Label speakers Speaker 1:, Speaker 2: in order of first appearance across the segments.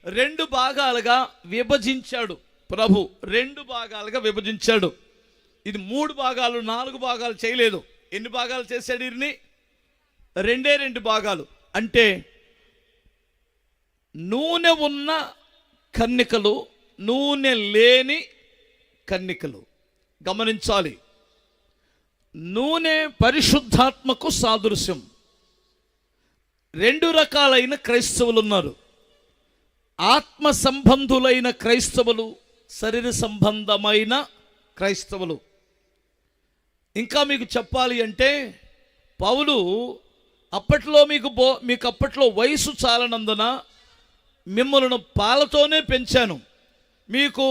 Speaker 1: రెండు భాగాలుగా విభజించాడు. ప్రభు రెండు భాగాలుగా విభజించాడు. ఇది 3 భాగాలు 4 భాగాలు చేయలేదు. ఎన్ని భాగాలు చేశాడు? వీరిని 2 భాగాలు. అంటే నూనె ఉన్న కన్నికలు, నూనె లేని కన్నికలు. గమనించాలి, నూనె పరిశుద్ధాత్మకు సాదృశ్యం. 2 రకాలైన క్రైస్తవులు ఉన్నారు. ఆత్మ సంబంధులైన క్రైస్తవులు, శరీర సంబంధమైన క్రైస్తవులు. ఇంకా మీకు చెప్పాలి అంటే పౌలు అప్పట్లో మీకు అప్పట్లో వయసు చాలనందున మిమ్మల్ని పాలతోనే పెంచాను, మీకు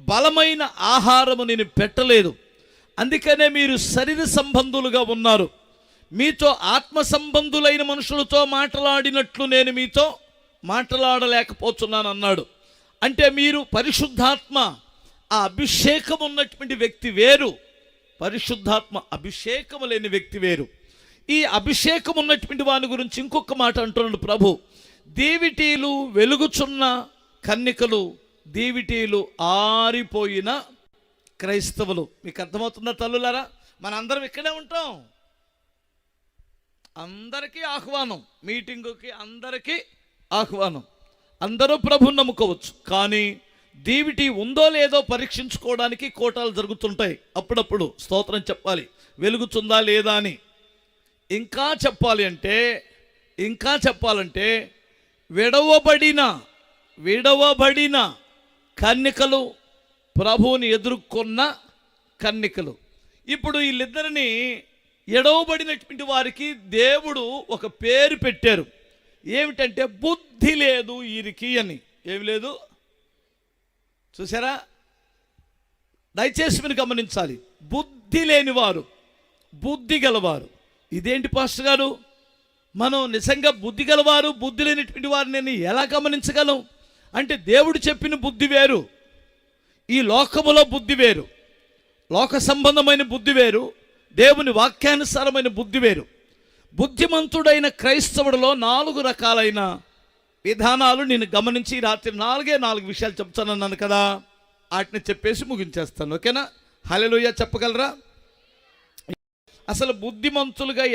Speaker 1: బలమైన ఆహారము నేను పెట్టలేదు, అందుకనే మీరు శరీర సంబంధులుగా ఉన్నారు, మీతో ఆత్మ సంబంధులైన మనుషులతో మాట్లాడినట్లు నేను మీతో మాట్లాడలేకపోతున్నాను అన్నాడు. అంటే మీరు పరిశుద్ధాత్మ ఆ అభిషేకం ఉన్నటువంటి వ్యక్తి వేరు, పరిశుద్ధాత్మ అభిషేకం లేని వ్యక్తి వేరు. ఈ అభిషేకం ఉన్నటువంటి వాని గురించి ఇంకొక మాట అంటున్నాడు ప్రభు. దీవిటీలు వెలుగుచున్న కన్నికలు, దీవిటీలు ఆరిపోయిన క్రైస్తవులు. మీకు అర్థమవుతుందా తల్లులారా? మనందరం ఇక్కడే ఉంటాం, అందరికీ ఆహ్వానం, మీటింగుకి అందరికీ ఆహ్వానం, అందరూ ప్రభుని నమ్ముకోవచ్చు. కానీ దీవిటి ఉందో లేదో పరీక్షించుకోవడానికి కోటాలు జరుగుతుంటాయి. అప్పుడప్పుడు స్తోత్రం చెప్పాలి, వెలుగుతుందా లేదా అని. ఇంకా చెప్పాలంటే విడవబడిన కన్నికలు, ప్రభువుని ఎదుర్కొన్న కన్నికలు. ఇప్పుడు వీళ్ళిద్దరిని ఎడవబడినటువంటి వారికి దేవుడు ఒక పేరు పెట్టారు. ఏమిటంటే బుద్ధి లేదు వీరికి అని. ఏమి లేదు? చూసారా? దయచేసి మీరు గమనించాలి. బుద్ధి లేనివారు, బుద్ధి గలవారు. ఇదేంటి పాస్టర్ గారు, మనం నిజంగా బుద్ధి గలవారు, బుద్ధి లేనటువంటి వారిని నేను ఎలా గమనించగలం అంటే, దేవుడు చెప్పిన బుద్ధి వేరు, ఈ లోకములో బుద్ధి వేరు, లోక సంబంధమైన బుద్ధి వేరు, దేవుని వాక్యానుసారమైన బుద్ధి వేరు. బుద్ధిమంతుడైన క్రైస్తవుడిలో 4 రకాలైన విధానాలు నేను గమనించి రాత్రి 4 విషయాలు చెప్తానన్నాను కదా, వాటిని చెప్పేసి ముగించేస్తాను. ఓకేనా? హల్లెలూయా చెప్పగలరా? అసలు బుద్ధిమంతులుగా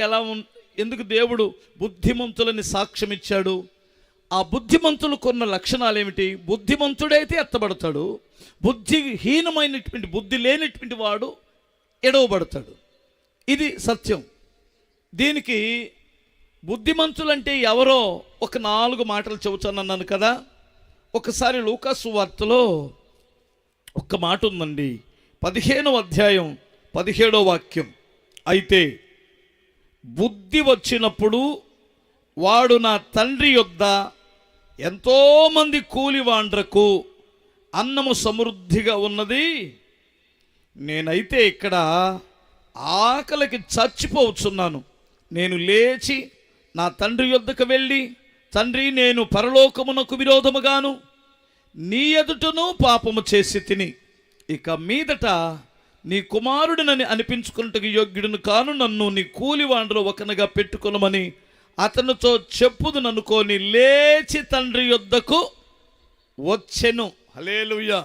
Speaker 1: ఎందుకు దేవుడు బుద్ధిమంతులని సాక్ష్యం ఇచ్చాడు? ఆ బుద్ధిమంతులు కొన్న లక్షణాలు ఏమిటి? బుద్ధిమంతుడైతే ఎత్తబడతాడు, బుద్ధిహీనమైనటువంటి బుద్ధి లేనటువంటి వాడు ఎడవబడతాడు. ఇది సత్యం. దీనికి బుద్ధిమంతులంటే ఎవరో ఒక 4 మాటలు చెబుతానన్నాను కదా. ఒకసారి లూకాసు వార్తలో ఒక మాట ఉందండి, 15వ అధ్యాయం 17వ వాక్యం. అయితే బుద్ధి వచ్చినప్పుడు వాడు నా తండ్రి యొద్ద ఎంతోమంది కూలివాండ్రకు అన్నము సమృద్ధిగా ఉన్నది, నేనైతే ఇక్కడ ఆకలికి చచ్చిపోవచ్చున్నాను. నేను లేచి నా తండ్రి యొద్దకు వెళ్ళి, తండ్రి, నేను పరలోకమునకు విరోధముగాను నీ ఎదుటను పాపము చేసి తిని, ఇక మీదట నీ కుమారుడినని అనిపించుకున్నట్టుకు యోగ్యుడును కాను, నన్ను నీ కూలివాండ్రో ఒకనగా పెట్టుకొనమని అతనితో చెప్పుదుననుకోని లేచి తండ్రి యొద్దకు వచ్చెను. హల్లెలూయా.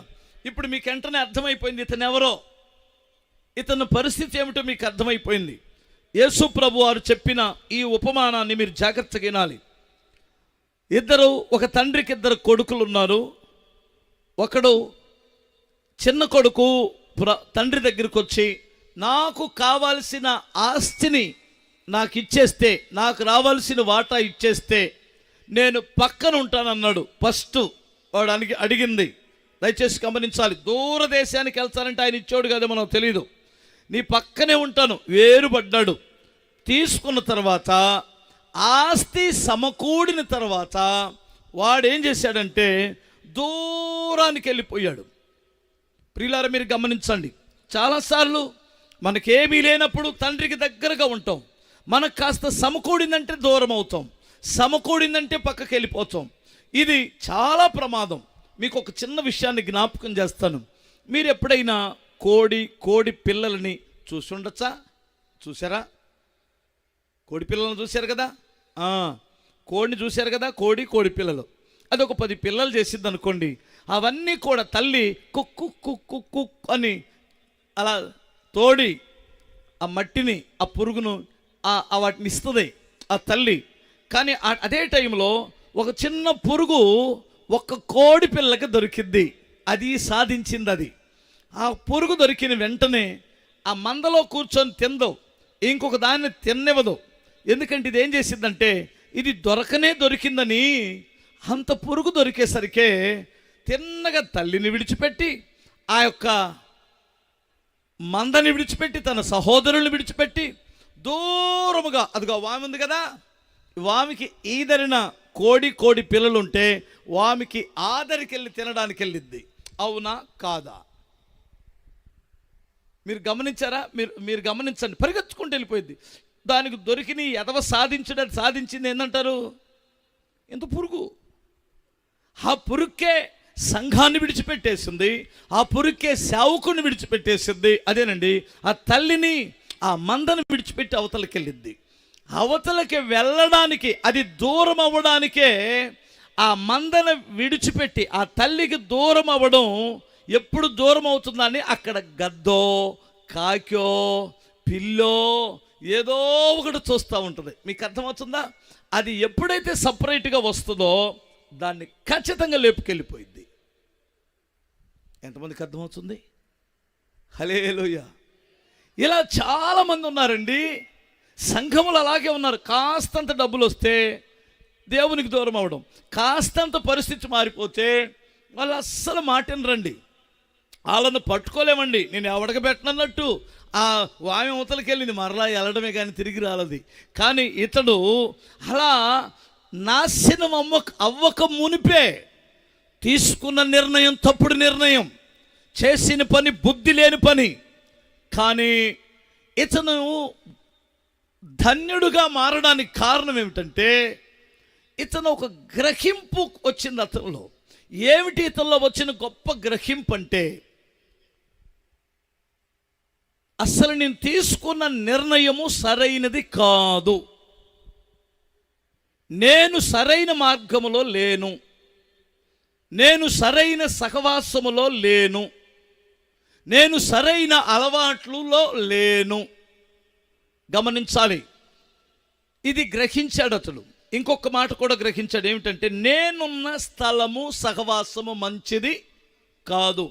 Speaker 1: ఇప్పుడు మీకు వెంటనే అర్థమైపోయింది ఇతను ఎవరో, ఇతని పరిస్థితి ఏమిటో మీకు అర్థమైపోయింది. యేసు ప్రభు వారు చెప్పిన ఈ ఉపమానాన్ని మీరు జాగ్రత్తగా వినాలి. ఒక తండ్రికి 2 కొడుకులు ఉన్నారు. ఒకడు చిన్న కొడుకు తండ్రి దగ్గరికి వచ్చి, నాకు కావాల్సిన ఆస్తిని నాకు ఇచ్చేస్తే, నాకు రావాల్సిన వాటా ఇచ్చేస్తే నేను పక్కన ఉంటానన్నాడు. ఫస్ట్ వాడు అడిగింది. దయచేసి గమనించాలి. దూరదేశానికి వెళ్తానంటే ఆయన ఇచ్చాడు కదా, మనకు తెలియదు. నీ పక్కనే ఉంటాను, వేరుపడ్డాడు. తీసుకున్న తర్వాత ఆస్తి సమకూడిన తర్వాత వాడేం చేశాడంటే దూరానికి వెళ్ళిపోయాడు. ప్రియులారా మీరు గమనించండి, చాలాసార్లు మనకేమీ లేనప్పుడు తండ్రికి దగ్గరగా ఉంటాం, మనకు కాస్త సమకూడిందంటే దూరం అవుతాం, సమకూడిందంటే పక్కకి వెళ్ళిపోతాం. ఇది చాలా ప్రమాదం. మీకు ఒక చిన్న విషయాన్ని జ్ఞాపకం చేస్తాను. మీరు ఎప్పుడైనా కోడి పిల్లలని చూసి ఉండొచ్చా? చూసారా? కోడి పిల్లలను చూశారు కదా, కోడిని చూశారు కదా, కోడి పిల్లలు. అది ఒక 10 పిల్లలు చేసింది అనుకోండి, అవన్నీ కూడా తల్లి కుక్కు కుక్కు కుక్ అని అలా తోడి ఆ మట్టిని, ఆ పురుగును వాటిని ఇస్తుంది ఆ తల్లి. కానీ అదే టైంలో ఒక చిన్న పురుగు ఒక కోడి పిల్లకి దొరికింది, అది సాధించింది. అది ఆ పురుగు దొరికిన వెంటనే ఆ మందలో కూర్చొని తిందో, ఇంకొక దాన్ని తిన్నివ్వదు. ఎందుకంటే ఇది ఏం చేసిందంటే, ఇది దొరికిందని అంత పురుగు దొరికేసరికే తిన్నగా తల్లిని విడిచిపెట్టి, ఆ యొక్క మందని విడిచిపెట్టి, తన సహోదరుల్ని విడిచిపెట్టి దూరముగా, అదిగో వామి ఉంది కదా, వామికి ఈదరిన కోడి పిల్లలుంటే వామికి ఆదరికి వెళ్ళి తినడానికి వెళ్ళిద్ది. అవునా కాదా? మీరు గమనించారా? మీరు గమనించండి. పరిగెత్తుకుంటూ వెళ్ళిపోయింది. దానికి దొరికిన ఎదవ సాధించింది ఏంటంటారు? ఎంత పురుగు. ఆ పురుక్కే సంఘాన్ని విడిచిపెట్టేసింది, ఆ పురుక్కే సేవకుని విడిచిపెట్టేసింది. అదేనండి, ఆ తల్లిని, ఆ మందను విడిచిపెట్టి అవతలకి వెళ్ళింది. అవతలకి వెళ్ళడానికి, అది దూరం అవ్వడానికే ఆ మందను విడిచిపెట్టి ఆ తల్లికి దూరం అవ్వడం. ఎప్పుడు దూరం అవుతుందని అక్కడ గద్దో, కాకో, పిల్లో ఏదో ఒకటి చూస్తూ ఉంటుంది. మీకు అర్థమవుతుందా? అది ఎప్పుడైతే సపరేట్గా వస్తుందో దాన్ని ఖచ్చితంగా లేపుకెళ్ళిపోయింది. ఎంతమందికి అర్థమవుతుంది? హల్లెలూయా. ఇలా చాలామంది ఉన్నారండి. సంఘములు అలాగే ఉన్నారు. కాస్తంత డబ్బులు వస్తే దేవునికి దూరం అవ్వడం, కాస్తంత పరిస్థితి మారిపోతే వాళ్ళు అస్సలు మాటినరండి. వాళ్ళను పట్టుకోలేమండి. నేను ఎవడకబెట్టనన్నట్టు ఆ వామి అవతలకి వెళ్ళింది, మరలా వెళ్ళడమే కానీ తిరిగి రాలది. కానీ ఇతడు అలా నాశనం అవ్వక మునిపే తీసుకున్న నిర్ణయం తప్పుడు నిర్ణయం, చేసిన పని బుద్ధి లేని పని. కానీ ఇతను ధన్యుడుగా మారడానికి కారణం ఏమిటంటే, ఇతను ఒక గ్రహింపు వచ్చింది అతనిలో. ఏమిటి ఇతనిలో వచ్చిన గొప్ప గ్రహింపు అంటే, అసలు నేను తీసుకున్న నిర్ణయము సరైనది కాదు, నేను సరైన మార్గములో లేను, నేను సరైన సహవాసములో లేను, నేను సరైన అలవాట్లలో లేను. గమనించాలి, ఇది గ్రహించాడు అతడు. ఇంకొక మాట కూడా గ్రహించాడు. ఏమిటంటే, నేనున్న స్థలము సహవాసము మంచిది కాదు.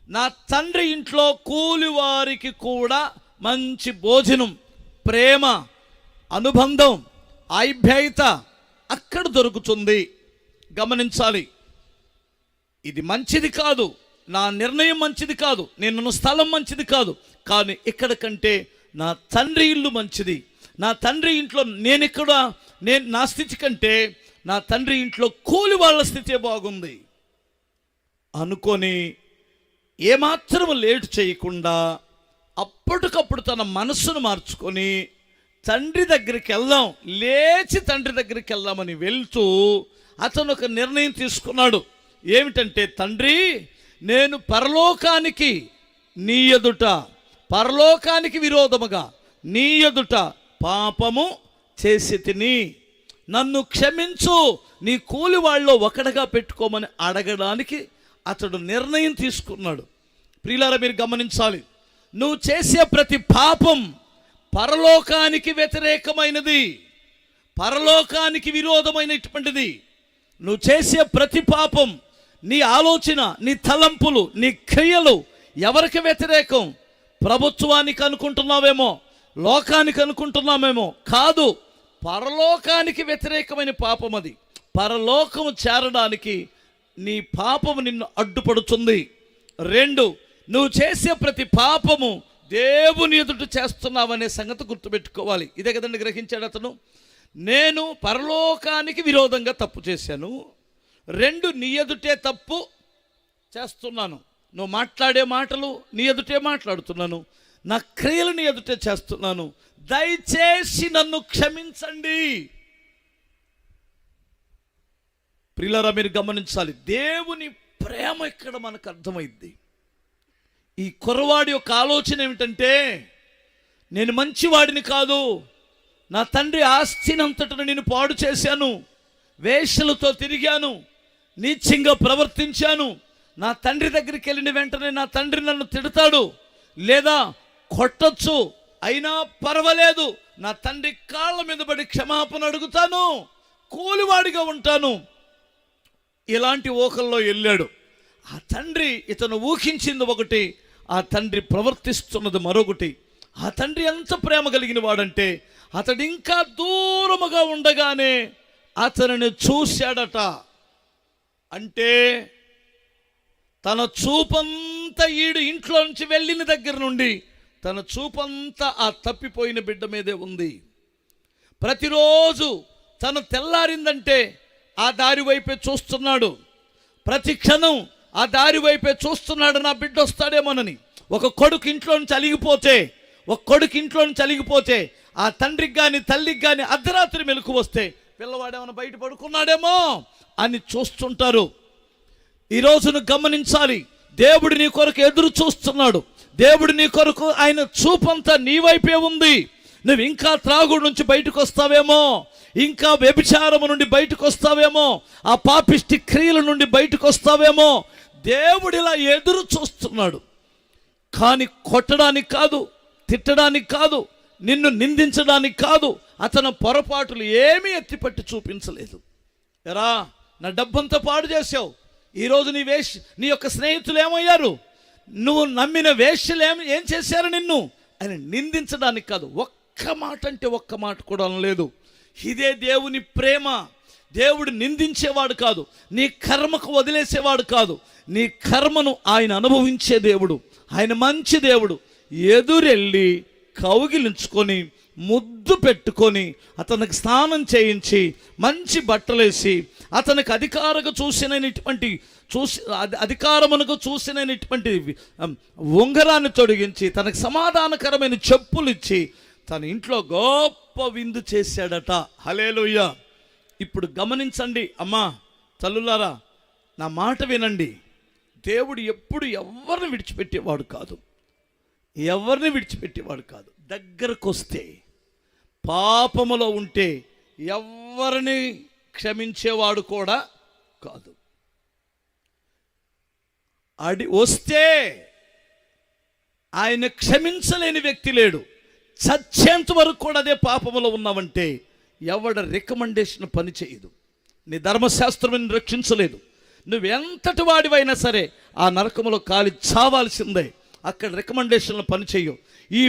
Speaker 1: నా తండ్రి ఇంట్లో కూలివారికి కూడా మంచి భోజనం, ప్రేమ, అనుబంధం, ఆప్యాయత అక్కడ దొరుకుతుంది. గమనించాలి, ఇది మంచిది కాదు, నా నిర్ణయం మంచిది కాదు, నేనున్న స్థలం మంచిది కాదు. కానీ ఇక్కడ కంటే నా తండ్రి ఇల్లు మంచిది. నా తండ్రి ఇంట్లో నా స్థితి కంటే నా తండ్రి ఇంట్లో కూలి వాళ్ళ స్థితే బాగుంది అనుకొని ఏమాత్రం లేటు చేయకుండా అప్పటికప్పుడు తన మనస్సును మార్చుకొని తండ్రి దగ్గరికి వెళ్దామని వెళ్తూ అతను ఒక నిర్ణయం తీసుకున్నాడు. ఏమిటంటే, తండ్రి, నేను పరలోకానికి నీ ఎదుట, పరలోకానికి విరోధముగా నీ ఎదుట పాపము చేసి తిని, నన్ను క్షమించు, నీ కూలి వాళ్ళలో ఒకటిగా పెట్టుకోమని అడగడానికి అతడు నిర్ణయం తీసుకున్నాడు. ప్రియులారా, మీరు గమనించాలి, నువ్వు చేసే ప్రతి పాపం పరలోకానికి వ్యతిరేకమైనది, పరలోకానికి విరోధమైనటువంటిది. నువ్వు చేసే ప్రతి పాపం, నీ ఆలోచన, నీ తలంపులు, నీ క్రియలు ఎవరికి వ్యతిరేకం? ప్రభుత్వానికి అనుకుంటున్నావేమో, లోకానికి అనుకుంటున్నామేమో, కాదు, పరలోకానికి వ్యతిరేకమైన పాపం అది. పరలోకము చేరడానికి నీ పాపము నిన్ను అడ్డుపడుతుంది. 2, నువ్వు చేసే ప్రతి పాపము దేవుని ఎదుట చేస్తున్నావనే సంగతి గుర్తుపెట్టుకోవాలి. ఇదే కదండి గ్రహించాడు అతను. నేను పరలోకానికి విరోధంగా తప్పు చేశాను, 2 నీ ఎదుటే తప్పు చేస్తున్నాను. నువ్వు మాట్లాడే మాటలు నీ ఎదుటే మాట్లాడుతున్నాను, నా క్రియలు నీ ఎదుటే చేస్తున్నాను, దయచేసి నన్ను క్షమించండి. ప్రియులారా, మీరు గమనించాలి, దేవుని ప్రేమ ఇక్కడ మనకు అర్థమైంది. ఈ కుర్రవాడి యొక్క ఆలోచన ఏమిటంటే, నేను మంచివాడిని కాదు, నా తండ్రి ఆస్తినంతటను నేను పాడు చేశాను, వేశ్యలతో తిరిగాను, నీచంగా ప్రవర్తించాను, నా తండ్రి దగ్గరికి వెళ్ళిన వెంటనే నా తండ్రి నన్ను తిడతాడు లేదా కొట్టచ్చు, అయినా పర్వాలేదు, నా తండ్రి కాళ్ళ మీద పడి క్షమాపణ అడుగుతాను, కూలివాడిగా ఉంటాను. ఇలాంటి ఊహల్లో వెళ్ళాడు. ఆ తండ్రి ఇతను ఊహించింది ఒకటి, ఆ తండ్రి ప్రవర్తిస్తున్నది మరొకటి. ఆ తండ్రి ఎంత ప్రేమ కలిగిన వాడంటే అతడు ఇంకా దూరముగా ఉండగానే అతనిని చూశాడట. అంటే తన చూపంతా ఈడు ఇంట్లో నుంచి వెళ్ళిన దగ్గర నుండి తన చూపంతా ఆ తప్పిపోయిన బిడ్డ మీదే ఉంది. ప్రతిరోజు తను తెల్లారిందంటే ఆ దారి వైపే చూస్తున్నాడు, ప్రతి క్షణం ఆ దారి వైపే చూస్తున్నాడు, నా బిడ్డ వస్తాడేమోనని. ఒక కొడుకు ఇంట్లో నుంచి అలిగిపోతే ఆ తండ్రికి కానీ తల్లికి కానీ అర్ధరాత్రి మెలకు వస్తే పిల్లవాడేమైనా బయట పడుకున్నాడేమో అని చూస్తుంటారు. ఈ రోజును గమనించాలి, దేవుడు నీ కొరకు ఎదురు చూస్తున్నాడు. దేవుడు నీ కొరకు ఆయన చూపంతా నీ వైపే ఉంది. నువ్వు ఇంకా త్రాగుడు నుంచి బయటకు వస్తావేమో, ఇంకా వ్యభిచారము నుండి బయటకు వస్తావేమో, ఆ పాపిష్టి క్రియల నుండి బయటకు వస్తావేమో. దేవుడు ఇలా ఎదురు చూస్తున్నాడు. కానీ కొట్టడానికి కాదు, తిట్టడానికి కాదు, నిన్ను నిందించడానికి కాదు. అతను పొరపాటులు ఏమీ ఎత్తిపట్టి చూపించలేదు. ఎరా, నా డబ్బంతా పాడు చేసావు, ఈరోజు నీ యొక్క స్నేహితులు ఏమయ్యారు, నువ్వు నమ్మిన వేశ్యలు ఏం చేశారు నిన్ను అని నిందించడానికి కాదు. ఒక్క మాట అంటే ఒక్క మాట కూడా అనలేదు. ఇదే దేవుని ప్రేమ. దేవుడు నిందించేవాడు కాదు, నీ కర్మకు వదిలేసేవాడు కాదు. నీ కర్మను ఆయన అనుభవించే దేవుడు. ఆయన మంచి దేవుడు. ఎదురెళ్ళి కౌగిలించుకొని ముద్దు పెట్టుకొని అతనికి స్నానం చేయించి మంచి బట్టలేసి అతనికి అధికారమునకు చూసినటువంటి ఉంగరాన్ని తొడిగించి తనకు సమాధానకరమైన చెప్పులు ఇచ్చి తన ఇంట్లో గొప్ప విందు చేశాడట. హల్లెలూయా. ఇప్పుడు గమనించండి అమ్మా, తల్లులారా, నా మాట వినండి. దేవుడు ఎప్పుడు ఎవరిని విడిచిపెట్టేవాడు కాదు. దగ్గరకు వస్తే, పాపములో ఉంటే ఎవరిని క్షమించేవాడు కూడా కాదు. వస్తే ఆయన క్షమించలేని వ్యక్తి లేడు. చచ్చేంత వరకు కూడా అదే పాపములో ఉన్నావంటే ఎవడ రికమెండేషన్ పని చేయదు. నీ ధర్మశాస్త్రం రక్షించలేదు. నువ్వెంతటి వాడివైనా సరే ఆ నరకములో కాలి చావాల్సిందే. అక్కడ రికమెండేషన్లు పనిచేయవు. ఈ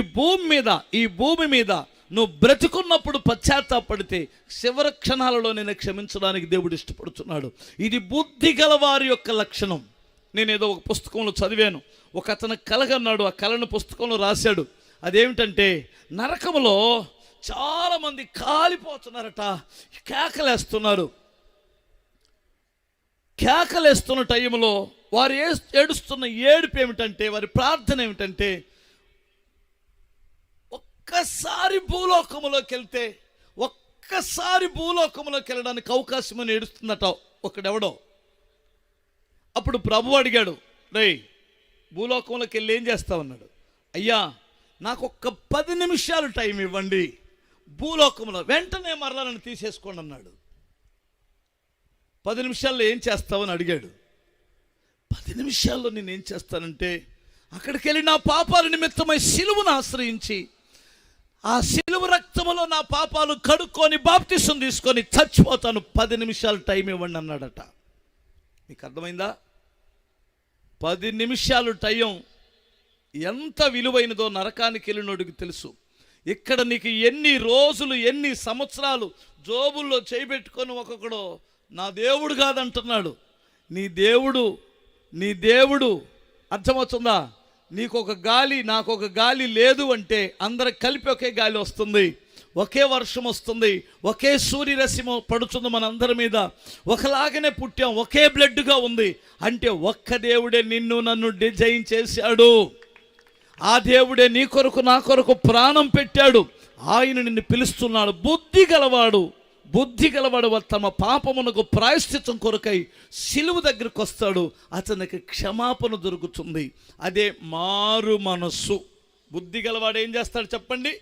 Speaker 1: భూమి మీద నువ్వు బ్రతికున్నప్పుడు పశ్చాత్తాపడితే చివరి క్షణాలలో నేను క్షమించడానికి దేవుడు ఇష్టపడుతున్నాడు. ఇది బుద్ధి గల వారి యొక్క లక్షణం. నేనేదో ఒక పుస్తకంలో చదివాను. ఒక అతను కలగన్నాడు, ఆ కళను పుస్తకంలో రాశాడు. అదేమిటంటే, నరకములో చాలామంది కాలిపోతున్నారట, కేకలేస్తున్న టైంలో వారు ఏడుస్తున్న ఏడుపు ఏమిటంటే, వారి ప్రార్థన ఏమిటంటే, ఒక్కసారి భూలోకములోకి వెళ్ళడానికి అవకాశం అని ఏడుస్తుందట ఒకడెవడో. అప్పుడు ప్రభు అడిగాడు, రేయ్, భూలోకంలోకి వెళ్ళి ఏం చేస్తావన్నాడు. అయ్యా, నాకు ఒక్క 10 నిమిషాలు టైం ఇవ్వండి, భూలోకంలో వెంటనే మరలా నన్ను తీసేసుకోండి అన్నాడు. 10 నిమిషాల్లో ఏం చేస్తావని అడిగాడు. 10 నిమిషాల్లో నేనేం చేస్తానంటే, అక్కడికి వెళ్ళి నా పాపాల నిమిత్తమై సిలువను ఆశ్రయించి ఆ సిలువ రక్తములో నా పాపాలు కడుక్కొని బాప్తిసం తీసుకొని చచ్చిపోతాను. 10 నిమిషాలు టైం ఇవ్వండి అన్నాడట. మీకు అర్థమైందా? 10 నిమిషాలు టైం ఎంత విలువైనదో నరకానికి వెళ్ళినోడికి తెలుసు. ఇక్కడ నీకు ఎన్ని రోజులు, ఎన్ని సంవత్సరాలు జోబుల్లో చేయబెట్టుకొని ఒక్కొక్కడు నా దేవుడు కాదంటున్నాడు. నీ దేవుడు అర్థమవుతుందా? నీకొక గాలి, నాకొక గాలి లేదు అంటే అందరికి కలిపి ఒకే గాలి వస్తుంది, ఒకే వర్షం వస్తుంది, ఒకే సూర్యరశ్మి పడుతుంది మనందరి మీద, ఒకలాగనే పుట్టాం, ఒకే బ్లడ్గా ఉంది అంటే ఒక్క దేవుడే నిన్ను నన్ను డిజైన్ చేశాడు. ఆ దేవుడే నీ కొరకు నా కొరకు ప్రాణం పెట్టాడు. ఆయన నిన్ను పిలుస్తున్నాడు. బుద్ధి గలవాడు తమ పాపమునకు ప్రాయశ్చిత్తం కొరకై సిలువ దగ్గరికి వస్తాడు. అతనికి క్షమాపణ దొరుకుతుంది. అదే మారు మనస్సు. బుద్ధి గలవాడు ఏం చేస్తాడు చెప్పండి?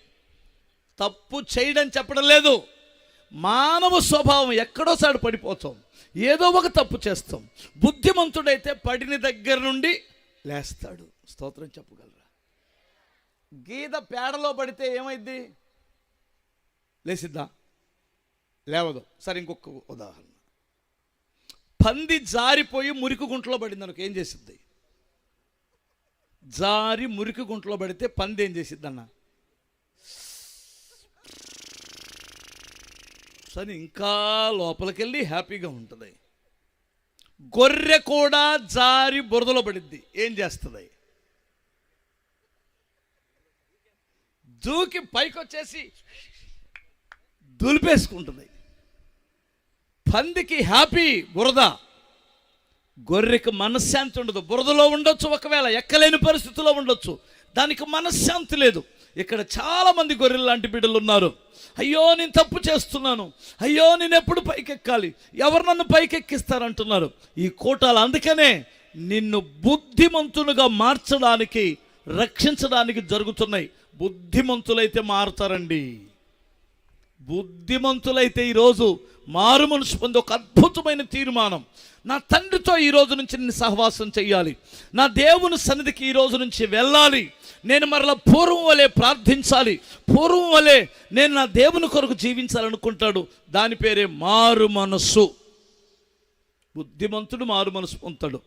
Speaker 1: తప్పు చేయడం చెప్పడం లేదు, మానవ స్వభావం ఎక్కడోసారి పడిపోతాం, ఏదో ఒక తప్పు చేస్తాం. బుద్ధిమంతుడైతే పడిన దగ్గర నుండి లేస్తాడు. స్తోత్రం చెప్పగలరా? గీద పేడలో పడితే ఏమైద్ది? లేసిద్దా? లేవదు. సరే, ఇంకొక ఉదాహరణ. పంది జారిపోయి మురికి గుంటలో పడింది అనుకో, ఏం చేసిద్ది? జారి మురికి గుంటలో పడితే పంది ఏం చేసిద్ది అన్న? సరే, ఇంకా లోపలికి వెళ్ళి హ్యాపీగా ఉంటుంది. గొర్రె కూడా జారి బురదలో పడిద్ది, ఏం చేస్తుంది? దూకి పైకి వచ్చేసి దులిపేసుకుంటుంది. పందికి హ్యాపీ బురద, గొర్రెకి మనశ్శాంతి ఉండదు. బురదలో ఉండొచ్చు, ఒకవేళ ఎక్కలేని పరిస్థితిలో ఉండొచ్చు, దానికి మనశ్శాంతి లేదు. ఇక్కడ చాలామంది గొర్రెలు లాంటి బిడ్డలు ఉన్నారు. అయ్యో నేను తప్పు చేస్తున్నాను, అయ్యో నేను ఎప్పుడు పైకెక్కాలి, ఎవరు నన్ను పైకెక్కిస్తారంటున్నారు ఈ కూటాలు. అందుకనే నిన్ను బుద్ధిమంతునిగా మార్చడానికి, రక్షించడానికి జరుగుతున్నాయి. బుద్ధిమంతులైతే మారుతారండి. బుద్ధిమంతులైతే ఈరోజు మారు మనసు పొంది ఒక అద్భుతమైన తీర్మానం, నా తండ్రితో ఈ రోజు నుంచి నేను సహవాసం చెయ్యాలి, నా దేవుని సన్నిధికి ఈ రోజు నుంచి వెళ్ళాలి, నేను మరలా పూర్వం వలె ప్రార్థించాలి, పూర్వం వలె నేను నా దేవుని కొరకు జీవించాలనుకుంటాడు. దాని పేరే మారు మనస్సు. బుద్ధిమంతుడు మారు మనసు పొందుతాడు.